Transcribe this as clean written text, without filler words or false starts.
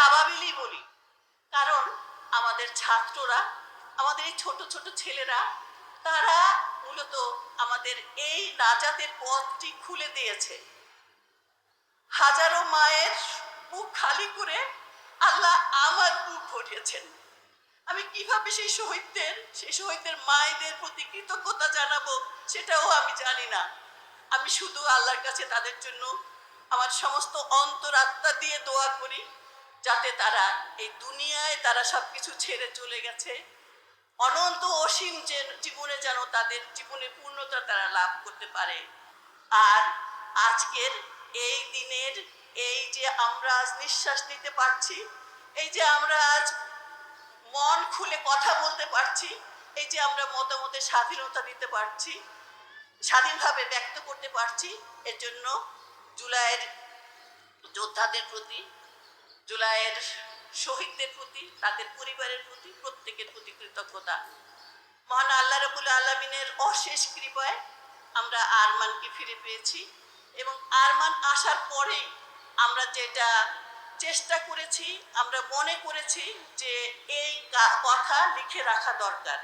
আবাবিলই বলি, কারণ আমাদের ছাত্ররা, আমাদের এই ছোট ছোট ছেলেরা, তারা মূলত আমাদের এই নাজাতের পথটি খুলে দিয়েছে। হাজারো মায়ের বুক খালি করে আল্লাহ আমার বুক ভরিয়েছেন। আমি কিভাবে সেই শহীদদের মায়েদের প্রতি কৃতজ্ঞতা জানাবো সেটাও আমি জানি না। আমি শুধু আল্লাহর কাছে তাদের জন্য আমার সমস্ত অন্তরাত্মা দিয়ে দোয়া করি, যাতে তারা এই দুনিয়ায় তারা সবকিছু ছেড়ে চলে গেছে, অনন্ত অসীম জীবনে যেন তাদের জীবনে পূর্ণতা তারা লাভ করতে পারে। আর আজকের এই দিনের, এই যে আমরা আজ নিঃশ্বাস নিতে পারছি, এই যে আমরা আজ মন খুলে কথা বলতে পারছি, এই যে আমরা মতামতের স্বাধীনতা দিতে পারছি, স্বাধীনভাবে ব্যক্ত করতে পারছি, এর জন্য জুলাইয়ের যোদ্ধাদের প্রতি, জুলাইয়ের শহীদদের প্রতি, তাদের পরিবারের প্রতি, প্রত্যেকের প্রতি কৃতজ্ঞতা। মহান আল্লাহ রাব্বুল আলামিনের অশেষ কৃপায় আমরা আরমানকে ফিরে পেয়েছি, এবং আরমান আসার পরেই আমরা যেটা চেষ্টা করেছি, আমরা মনে করেছি যে এই কথা লিখে রাখা দরকার।